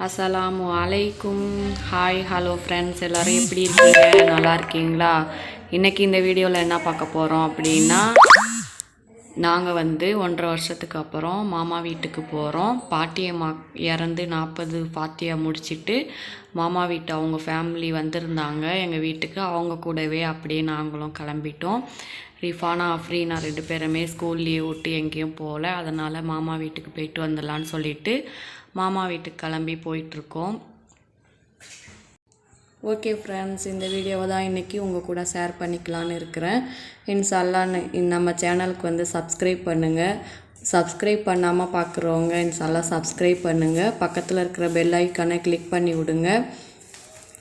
அஸ்ஸலாமு அலைக்கும். Hi hello friends, எல்லோரும் எப்படி இருக்கீங்க? நல்லா இருக்கீங்களா? இன்றைக்கி இந்த வீடியோவில் என்ன பார்க்க போகிறோம் அப்படின்னா, நாங்கள் 1.5 வருஷத்துக்கு அப்புறம் மாமா வீட்டுக்கு போகிறோம். பாட்டியம்மா இறந்து 40 ஃபாத்தியா முடிச்சுட்டு மாமா வீட்டு அவங்க ஃபேமிலி வந்திருந்தாங்க எங்கள் வீட்டுக்கு. அவங்க கூடவே அப்படியே நாங்களும் கிளம்பிட்டோம். ரிஃபானா அஃப்ரீனா 2 பேருமே ஸ்கூல் லீவ் விட்டு எங்கேயும் போகல. அதனால் மாமா வீட்டுக்கு போயிட்டு வந்துடலான்னு சொல்லிட்டு மாமா வீட்டுக்கு கிளம்பி போயிட்டுருக்கோம். ஓகே ஃப்ரெண்ட்ஸ், இந்த வீடியோவை தான் இன்றைக்கி உங்கள் கூட ஷேர் பண்ணிக்கலான்னு இருக்கிறேன். இன்ஷால்லா நம்ம சேனலுக்கு சப்ஸ்கிரைப் பண்ணுங்கள். சப்ஸ்கிரைப் பண்ணாமல் பார்க்குறவங்க இன்ஷால்லா சப்ஸ்கிரைப் பண்ணுங்கள். பக்கத்தில் இருக்கிற பெல் ஐக்கானை கிளிக் பண்ணி விடுங்க.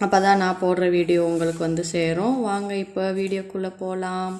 அப்போ தான் நான் போடுற வீடியோ உங்களுக்கு சேரும். வாங்க இப்போ வீடியோக்குள்ளே போகலாம்.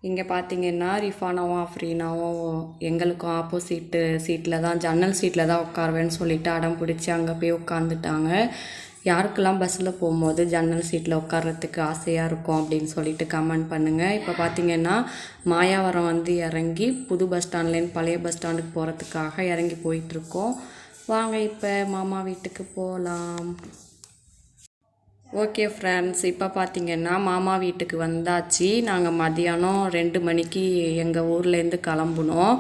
இங்கே பார்த்தீங்கன்னா ரிஃபானாவும் அஃப்ரீனாவும் எங்களுக்கும் ஆப்போசிட்டு சீட்டில் தான், ஜன்னல் சீட்டில் தான் உட்காருவேன்னு சொல்லிவிட்டு அடம் பிடிச்சி அங்கே போய் உட்காந்துட்டாங்க. யாருக்கெல்லாம் பஸ்ஸில் போகும்போது ஜன்னல் சீட்டில் உட்கார்றதுக்கு ஆசையாக இருக்கும் அப்படின்னு சொல்லிட்டு கமெண்ட் பண்ணுங்கள். இப்போ பார்த்தீங்கன்னா மாயாவரம் இறங்கி புது பஸ் ஸ்டாண்ட்லேருந்து பழைய பஸ் ஸ்டாண்டுக்கு போகிறதுக்காக இறங்கி போயிட்டுருக்கோம். வாங்க இப்போ மாமா வீட்டுக்கு போகலாம். ஓகே ஃப்ரெண்ட்ஸ், இப்போ பார்த்திங்கன்னா மாமா வீட்டுக்கு வந்தாச்சு. நாங்கள் மதியானம் 2 மணிக்கு எங்கள் ஊர்லேருந்து கிளம்புனோம்.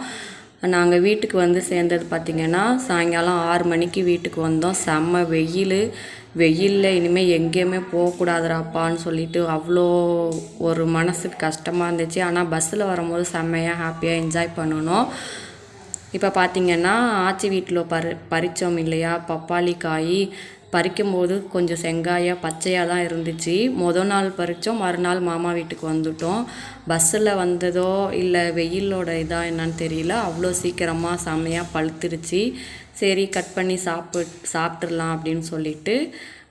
நாங்கள் வீட்டுக்கு சேர்ந்தது பார்த்திங்கன்னா சாயங்காலம் 6 மணிக்கு வீட்டுக்கு வந்தோம். செம்ம வெயிலில் இனிமேல் எங்கேயுமே போகக்கூடாதுராப்பான்னு சொல்லிட்டு அவ்வளோ ஒரு மனசுக்கு கஷ்டமாக இருந்துச்சு. ஆனால் பஸ்ஸில் வரும்போது செம்மையாக ஹாப்பியாக என்ஜாய் பண்ணணும். இப்போ பார்த்திங்கன்னா ஆச்சி வீட்டில் பறித்தோம் இல்லையா பப்பாளி காய். பறிக்கும்போது கொஞ்சம் செங்காயாக பச்சையாக தான் இருந்துச்சு. நாள் பறித்தோம், மறுநாள் மாமா வீட்டுக்கு வந்துட்டோம். பஸ்ஸில் வந்ததோ இல்லை வெயிலோட இதாக என்னன்னு தெரியல, அவ்வளோ சீக்கிரமாக செம்மையாக பழுத்துருச்சு. சரி கட் பண்ணி சாப்பிட்றலாம் அப்படின்னு சொல்லிட்டு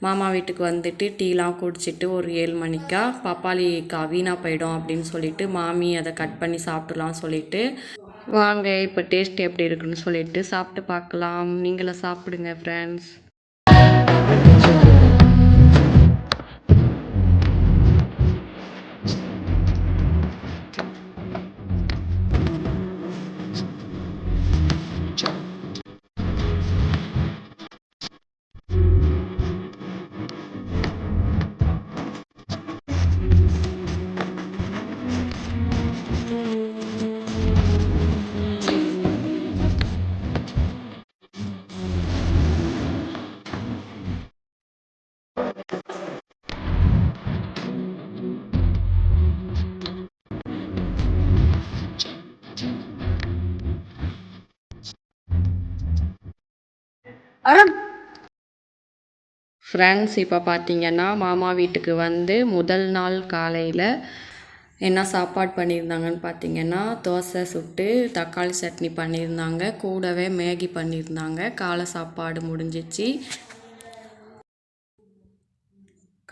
மாமா வீட்டுக்கு டீலாம் குடிச்சிட்டு ஒரு 7 மணிக்கா பப்பாளி வீணாக போயிடும் அப்படின்னு சொல்லிட்டு மாமி அதை கட் பண்ணி சாப்பிட்றலாம்னு சொல்லிட்டு வாங்க இப்போ டேஸ்ட் எப்படி இருக்குன்னு சொல்லிட்டு சாப்பிட்டு பார்க்கலாம். நீங்களும் சாப்பிடுங்க ஃப்ரெண்ட்ஸ். ஃப்ரெண்ட்ஸ், இப்போ பார்த்தீங்கன்னா மாமா வீட்டுக்கு முதல் நாள் காலையில் என்ன சாப்பாடு பண்ணியிருந்தாங்கன்னு பார்த்தீங்கன்னா தோசை சுட்டு தக்காளி சட்னி பண்ணியிருந்தாங்க. கூடவே மேகி பண்ணியிருந்தாங்க. காலை சாப்பாடு முடிஞ்சிச்சு.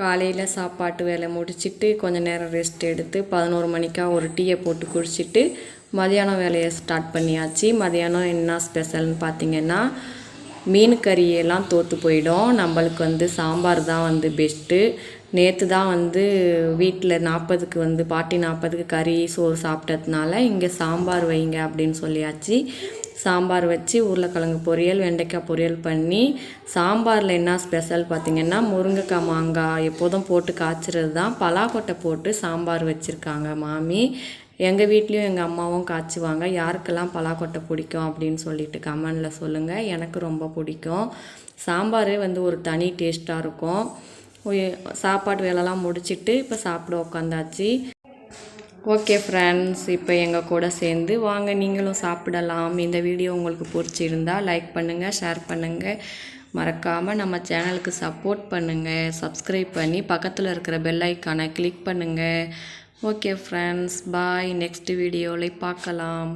காலையில் சாப்பாட்டு வேலை முடிச்சுட்டு கொஞ்சம் நேரம் ரெஸ்ட் எடுத்து 11 மணிக்கா ஒரு டீயை போட்டு குடிச்சிட்டு மதியானம் வேலையை ஸ்டார்ட் பண்ணியாச்சு. மதியானம் என்ன ஸ்பெஷல்னு பார்த்தீங்கன்னா மீன் கறியெல்லாம் தோற்று போயிடும். நம்மளுக்கு சாம்பார் தான் பெஸ்ட்டு. நேற்று தான் வீட்டில் 40க்கு பாட்டி 40க்கு கறி சோறு சாப்பிட்டதுனால இங்கே சாம்பார் வைங்க அப்படின்னு சொல்லியாச்சு. சாம்பார் வச்சு உருளைக்கிழங்கு பொரியல், வெண்டைக்காய் பொரியல் பண்ணி, சாம்பாரில் என்ன ஸ்பெஷல் பார்த்திங்கன்னா முருங்கைக்காய் மாங்காய் எப்போதும் போட்டு காய்ச்சிறது தான். பலாக்கொட்டை போட்டு சாம்பார் வச்சுருக்காங்க மாமி. எங்கள் வீட்லேயும் எங்கள் அம்மாவும் காய்ச்சுவாங்க. யாருக்கெல்லாம் பலாக்கொட்டை பிடிக்கும் அப்படின்னு சொல்லிட்டு கமெண்டில் சொல்லுங்கள். எனக்கு ரொம்ப பிடிக்கும். சாம்பாரே வந்து ஒரு தனி டேஸ்ட்டாக இருக்கும். சாப்பாட்டு வேலைலாம் முடிச்சிட்டு இப்போ சாப்பிட உட்காந்தாச்சு. ஓகே ஃப்ரெண்ட்ஸ், இப்போ எங்கள் கூட சேர்ந்து வாங்க நீங்களும் சாப்பிடலாம். இந்த வீடியோ உங்களுக்கு பிடிச்சிருந்தா லைக் பண்ணுங்கள், ஷேர் பண்ணுங்கள். மறக்காமல் நம்ம சேனலுக்கு சப்போர்ட் பண்ணுங்கள். சப்ஸ்கிரைப் பண்ணி பக்கத்தில் இருக்கிற பெல் ஐக்கானை கிளிக் பண்ணுங்கள். ஓகே ஃப்ரெண்ட்ஸ், பாய். நெக்ஸ்ட் வீடியோவில் பார்க்கலாம்.